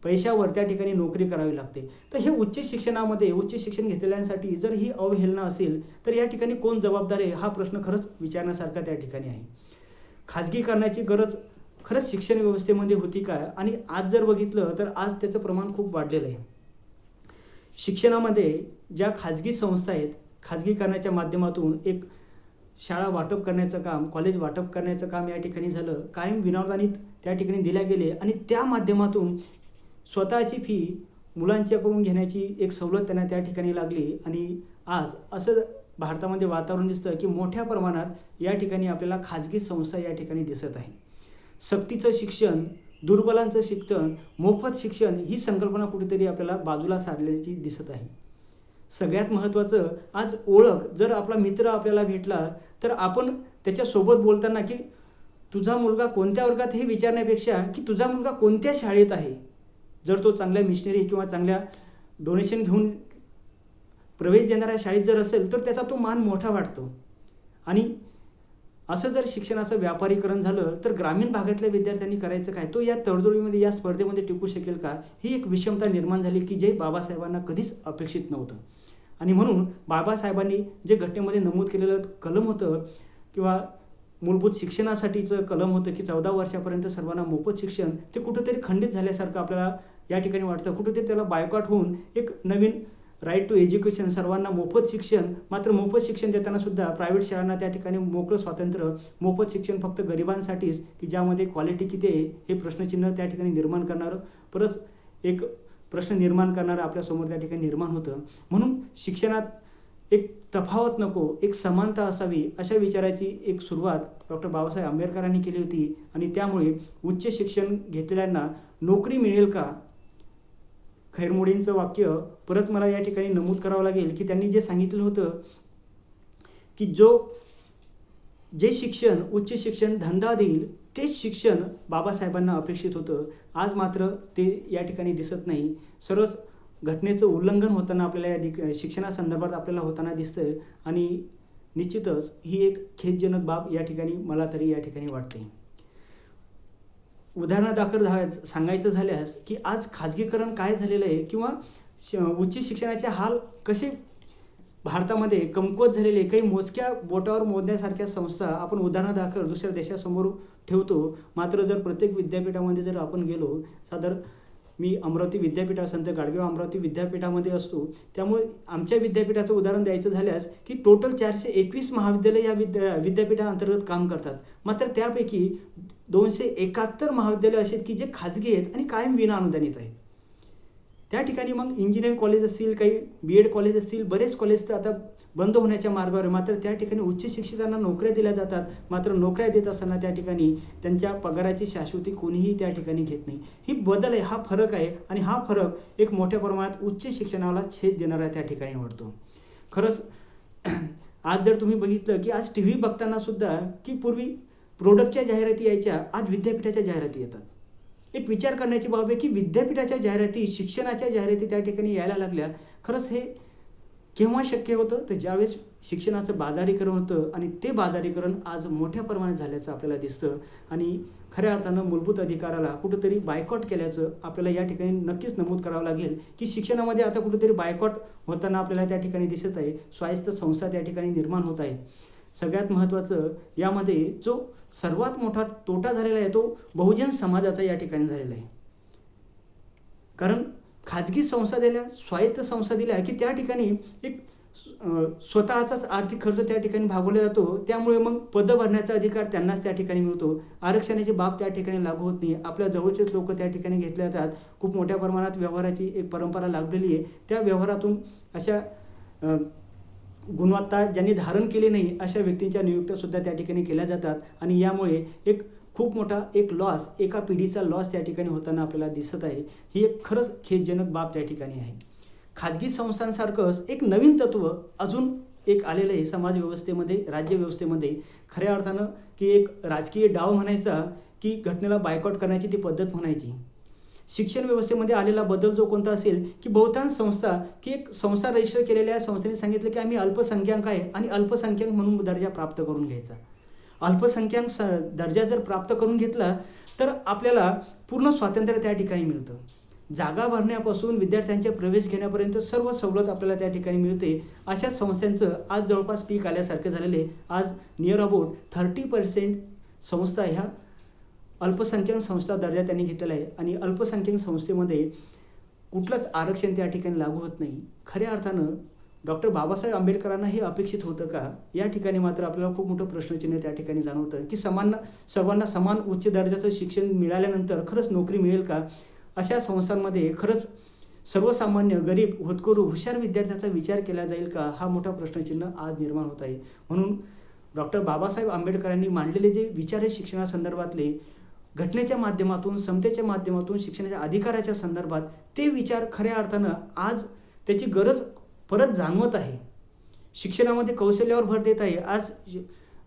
पैशावर त्या ठिकाणी नोकरी करावी लागते. तर हे उच्च शिक्षणामध्ये उच्च शिक्षण घेतलेल्यांसाठी जर ही अवहेलना असेल तर या ठिकाणी कोण जबाबदार आहे हा प्रश्न खरंच विचारण्यासारखा त्या ठिकाणी आहे. खाजगीकरणाची गरज खरंच शिक्षण व्यवस्थेमध्ये होती का? आणि आज जर बघितलं तर आज त्याचं प्रमाण खूप वाढलेलं आहे. शिक्षणामध्ये ज्या खाजगी संस्था आहेत, खाजगीकरणाच्या माध्यमातून एक शाळा वाटप करण्याचं काम, कॉलेज वाटप करण्याचं काम या ठिकाणी झालं. कायम विनाअनुदानित त्या ठिकाणी दिल्या गेले आणि त्या माध्यमातून स्वतःची फी मुलांच्याकडून घेण्याची एक सवलत त्यांना त्या ठिकाणी लागली आणि आज असं भारतामध्ये वातावरण दिसतं की मोठ्या प्रमाणात या ठिकाणी आपल्याला खाजगी संस्था या ठिकाणी दिसत आहे. सक्तीचं शिक्षण, दुर्बलांचं शिक्षण, मोफत शिक्षण ही संकल्पना कुठेतरी आपल्याला बाजूला सारल्याची दिसत आहे. सगळ्यात महत्त्वाचं आज ओळख. जर आपला मित्र आपल्याला भेटला तर आपण त्याच्यासोबत बोलताना की तुझा मुलगा कोणत्या वर्गात हे विचारण्यापेक्षा की तुझा मुलगा कोणत्या शाळेत आहे. जर तो चांगल्या मिशनरी किंवा चांगल्या डोनेशन घेऊन प्रवेश देणाऱ्या शाळेत जर असेल तर त्याचा तो मान मोठा वाटतो. आणि असं जर शिक्षणाचं व्यापारीकरण झालं तर ग्रामीण भागातल्या विद्यार्थ्यांनी करायचं काय? तो या तडजोडीमध्ये, या स्पर्धेमध्ये टिकू शकेल का? ही एक विषमता निर्माण झाली की जे बाबासाहेबांना कधीच अपेक्षित नव्हतं. आणि म्हणून बाबासाहेबांनी जे घटनेमध्ये नमूद केलेलं कलम होतं किंवा मूलभूत शिक्षणासाठीचं कलम होतं की 14 वर्षापर्यंत सर्वांना मोफत शिक्षण, ते कुठंतरी खंडित झाल्यासारखं आपल्याला या ठिकाणी वाटतं. कुठेतरी त्याला बायकॉट होऊन एक नवीन राईट टू एज्युकेशन, सर्वांना मोफत शिक्षण, मात्र मोफत शिक्षण देताना सुद्धा प्रायव्हेट शाळांना त्या ठिकाणी मोकळं स्वातंत्र्य, मोफत शिक्षण फक्त गरिबांसाठीच की ज्यामध्ये क्वालिटी किती आहे हे प्रश्नचिन्ह त्या ठिकाणी निर्माण करणारं, परत एक प्रश्न निर्माण करणारं आपल्यासमोर त्या ठिकाणी निर्माण होतं. म्हणून शिक्षणात एक तफावत नको, एक समानता असावी, अशा विचाराची एक सुरुवात डॉक्टर बाबासाहेब आंबेडकरांनी केली होती. आणि त्यामुळे उच्च शिक्षण घेतलेल्यांना नोकरी मिळेल का? खैरमोडींचं वाक्य परत मला या ठिकाणी नमूद करावं लागेल की त्यांनी जे सांगितलं होतं की जे शिक्षण, उच्च शिक्षण धंदा देईल तेच शिक्षण बाबासाहेबांना अपेक्षित होतं. आज मात्र ते या ठिकाणी दिसत नाही. सर्वच घटनेचं उल्लंघन होताना आपल्याला या शिक्षणासंदर्भात आपल्याला होताना दिसतंय. आणि निश्चितच ही एक खेदजनक बाब या ठिकाणी मला तरी या ठिकाणी वाटते. उदाहरणादाखल सांगायचं झाल्यास की आज खाजगीकरण काय झालेलं आहे किंवा उच्च शिक्षणाचे हाल कसे भारतामध्ये कमकुवत झालेले, काही मोजक्या बोटावर मोजण्यासारख्या संस्था आपण उदाहरणादाखल दुसऱ्या देशासमोर ठेवतो. मात्र जर प्रत्येक विद्यापीठामध्ये जर आपण गेलो, मी अमरावती विद्यापीठ, संत गाडगे अमरावती विद्यापीठामध्ये असतो, त्यामुळे आमच्या विद्यापीठाचं उदाहरण द्यायचं झाल्यास की टोटल 421 महाविद्यालय या विद्यापीठाअंतर्गत काम करतात. मात्र त्यापैकी 271 महाविद्यालय असे आहेत की जे खाजगी आहेत आणि कायम विना अनुदानित आहेत. त्या ठिकाणी मग इंजिनिअरिंग कॉलेज असतील, काही BEd कॉलेज असतील, बरेच कॉलेज तर आता बंद होण्याच्या मार्गावर आहे. मात्र त्या ठिकाणी उच्च शिक्षितांना नोकऱ्या दिल्या जातात. मात्र नोकऱ्या देत असताना त्या ठिकाणी त्यांच्या पगाराची शाश्वती कोणीही त्या ठिकाणी घेत नाही. ही बदल आहे, हा फरक आहे. आणि हा फरक एक मोठ्या प्रमाणात उच्च शिक्षणाला छेद देणारा त्या ठिकाणी वाटतो. खरंच आज जर तुम्ही बघितलं की आज TV बघताना सुद्धा की पूर्वी प्रोडक्टच्या जाहिराती यायच्या, आज विद्यापीठाच्या जाहिराती येतात. एक विचार करण्याची बाब आहे की विद्यापीठाच्या जाहिराती, शिक्षणाच्या जाहिराती त्या ठिकाणी यायला लागल्या. खरंच हे केव्हा शक्य होतं? तर ज्यावेळेस शिक्षणाचं बाजारीकरण होतं. आणि ते बाजारीकरण आज मोठ्या प्रमाणात झाल्याचं आपल्याला दिसतं. आणि खऱ्या अर्थानं मूलभूत अधिकाराला कुठंतरी बायकॉट केल्याचं आपल्याला या ठिकाणी नक्कीच नमूद करावं लागेल की शिक्षणामध्ये आता कुठंतरी बायकॉट होताना आपल्याला त्या ठिकाणी दिसत आहे. स्वायत्त संस्था त्या ठिकाणी निर्माण होत आहेत. सगळ्यात महत्त्वाचं यामध्ये जो सर्वात मोठा तोटा झालेला आहे तो बहुजन समाजाचा या ठिकाणी झालेला आहे. कारण खाजगी संस्था दिल्या, स्वायत्त संस्था दिल्या की त्या ठिकाणी एक स्वतःचाच आर्थिक खर्च त्या ठिकाणी भागवला जातो. त्यामुळे मग पदं भरण्याचा अधिकार त्यांनाच त्या ठिकाणी मिळतो. आरक्षणाची बाब त्या ठिकाणी लागू होत नाही. आपल्या जवळचेच लोक त्या ठिकाणी घेतले जातात. खूप मोठ्या प्रमाणात व्यवहाराची एक परंपरा लागलेली आहे. त्या व्यवहारातून अशा गुणवत्ता ज्यांनी धारण केली नाही अशा व्यक्तींच्या नियुक्त्यासुद्धा त्या ठिकाणी केल्या जातात. आणि यामुळे एक खूप मोठा एक लॉस, एका पिढीचा लॉस त्या ठिकाणी होताना आपल्याला दिसत आहे. ही एक खरंच खेदजनक बाब त्या ठिकाणी आहे. खाजगी संस्थांसारखंच एक नवीन तत्व अजून एक आलेलं आहे समाज व्यवस्थेमध्ये, राज्यव्यवस्थेमध्ये. खऱ्या अर्थानं की एक राजकीय डाव म्हणायचा की घटनेला बायकॉट करण्याची ती पद्धत म्हणायची. शिक्षण व्यवस्थेमध्ये आलेला बदल जो कोणता असेल की बहुतांश संस्था की एक संस्था रजिस्टर केलेल्या संस्थेने सांगितलं की आम्ही अल्पसंख्याक आहे आणि अल्पसंख्याक म्हणून दर्जा प्राप्त करून घ्यायचा. अल्पसंख्याक दर्जा जर प्राप्त करून घेतला तर आपल्याला पूर्ण स्वातंत्र्य त्या ठिकाणी मिळतं. जागा भरण्यापासून विद्यार्थ्यांचे प्रवेश घेण्यापर्यंत सर्व सवलत आपल्याला त्या ठिकाणी मिळते. अशा संस्थांचं आज जवळपास पीक आल्यासारखे झालेले. आज नियर अबाउट 30% संस्था ह्या अल्पसंख्याक संस्था दर्जा त्यांनी घेतलेला आहे. आणि अल्पसंख्याक संस्थेमध्ये कुठलंच आरक्षण त्या ठिकाणी लागू होत नाही. खऱ्या अर्थानं डॉक्टर बाबासाहेब आंबेडकरांना हे अपेक्षित होतं का? या ठिकाणी मात्र आपल्याला खूप मोठं प्रश्नचिन्ह त्या ठिकाणी जाणवतं की सर्वांना समान उच्च दर्जाचं शिक्षण मिळाल्यानंतर खरंच नोकरी मिळेल का? अशा संस्थांमध्ये खरंच सर्वसामान्य, गरीब, होतकरू, हुशार विद्यार्थ्याचा विचार केला जाईल का? हा मोठा प्रश्नचिन्ह आज निर्माण होत आहे. म्हणून डॉक्टर बाबासाहेब आंबेडकरांनी मांडलेले जे विचार आहे शिक्षणासंदर्भातले, घटनेच्या माध्यमातून, समतेच्या माध्यमातून, शिक्षणाच्या अधिकाराच्या संदर्भात, ते विचार खऱ्या अर्थानं आज त्याची गरज परत जाणवत आहे. शिक्षणामध्ये कौशल्यावर भर देत आहे. आज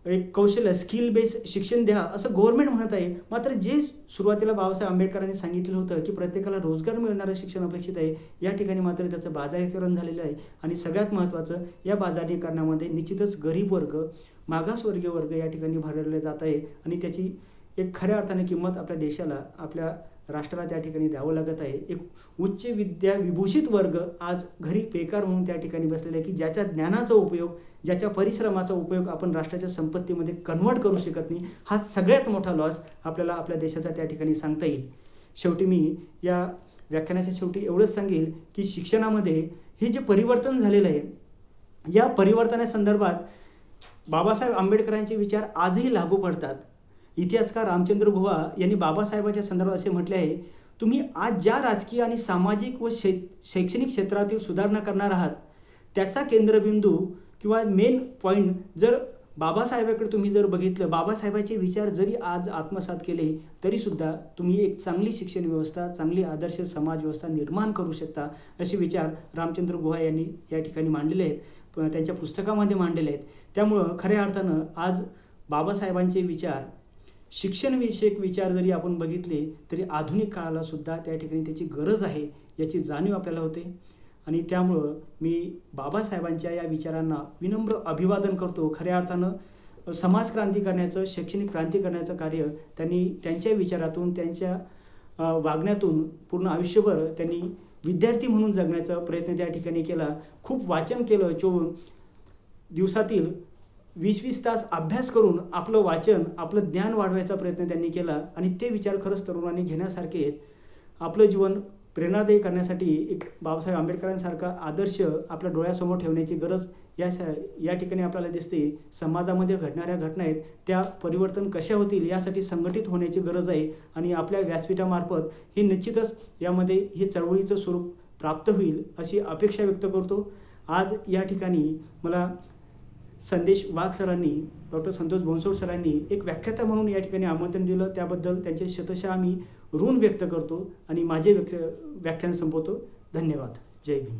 एक कौशल्य स्किल बेस शिक्षण द्या असं गव्हर्नमेंट म्हणत आहे. मात्र जे सुरुवातीला बाबासाहेब आंबेडकरांनी सांगितलं होतं की प्रत्येकाला रोजगार मिळणारं शिक्षण अपेक्षित आहे, या ठिकाणी मात्र त्याचं बाजारीकरण झालेलं आहे. आणि सगळ्यात महत्त्वाचं, या बाजारीकरणामध्ये निश्चितच गरीब वर्ग, मागासवर्गीय वर्ग या ठिकाणी भरडले जात आहे आणि त्याची एक खऱ्या अर्थाने किंमत आपल्या देशाला, आपल्या राष्ट्राला त्या ठिकाणी द्यावं लागत आहे. एक उच्च विद्या विभूषित वर्ग आज घरी बेकार म्हणून त्या ठिकाणी बसलेला आहे की ज्याच्या ज्ञानाचा उपयोग, ज्याच्या परिश्रमाचा उपयोग आपण राष्ट्राच्या संपत्तीमध्ये कन्व्हर्ट करू शकत नाही. हा सगळ्यात मोठा लॉस आपल्याला आपल्या देशाचा त्या ठिकाणी सांगता येईल. शेवटी मी या व्याख्यानाच्या शेवटी एवढंच सांगेल की शिक्षणामध्ये हे जे परिवर्तन झालेलं आहे, या परिवर्तनासंदर्भात बाबासाहेब आंबेडकरांचे विचार आजही लागू पडतात. इतिहासकार रामचंद्र गुहा यांनी बाबासाहेबांच्या संदर्भात असे म्हटले आहे, तुम्ही आज ज्या राजकीय आणि सामाजिक व शैक्षणिक क्षेत्रातील सुधारणा करणार आहात, त्याचा केंद्रबिंदू किंवा मेन पॉईंट जर बाबासाहेबांकडे तुम्ही जर बघितलं, बाबासाहेबांचे विचार जरी आज आत्मसात केले तरीसुद्धा तुम्ही एक चांगली शिक्षण व्यवस्था, चांगली आदर्श समाज व्यवस्था निर्माण करू शकता. असे विचार रामचंद्र गुहा यांनी या ठिकाणी मांडलेले आहेत, त्यांच्या पुस्तकामध्ये मांडलेले आहेत. त्यामुळं खऱ्या अर्थानं आज बाबासाहेबांचे विचार, शिक्षणविषयक विचार जरी आपण बघितले तरी आधुनिक काळाला सुद्धा त्या ठिकाणी त्याची गरज आहे याची जाणीव आपल्याला होते. आणि त्यामुळं मी बाबासाहेबांच्या या विचारांना विनम्र अभिवादन करतो. खऱ्या अर्थानं समाज क्रांती करण्याचं, शैक्षणिक क्रांती करण्याचं कार्य त्यांनी त्यांच्या विचारातून, त्यांच्या वागण्यातून पूर्ण आयुष्यभर त्यांनी विद्यार्थी म्हणून जगण्याचा प्रयत्न त्या ठिकाणी केला. खूप वाचन केलं. दिवसातील 20-20 तास अभ्यास करून आपलं वाचन, आपलं ज्ञान वाढवायचा प्रयत्न त्यांनी केला आणि ते विचार खरंच तरुणांनी घेण्यासारखे आहेत. आपलं जीवन प्रेरणादायी करण्यासाठी एक बाबासाहेब आंबेडकरांसारखा आदर्श आपल्या डोळ्यासमोर ठेवण्याची गरज या ठिकाणी आपल्याला दिसते. समाजामध्ये घडणाऱ्या घटना आहेत, त्या परिवर्तन कशा होतील यासाठी संघटित होण्याची गरज आहे आणि आपल्या व्यासपीठामार्फत हे निश्चितच यामध्ये हे चळवळीचं स्वरूप प्राप्त होईल अशी अपेक्षा व्यक्त करतो. आज या ठिकाणी मला संदेश वाघ सरांनी, डॉक्टर संतोष बोनसोड सरांनी एक व्याख्याता म्हणून या ठिकाणी आमंत्रण दिलं, त्याबद्दल त्यांचे शतशः मी ऋण व्यक्त करतो आणि माझे व्याख्यान संपवतो. धन्यवाद. जय भीम.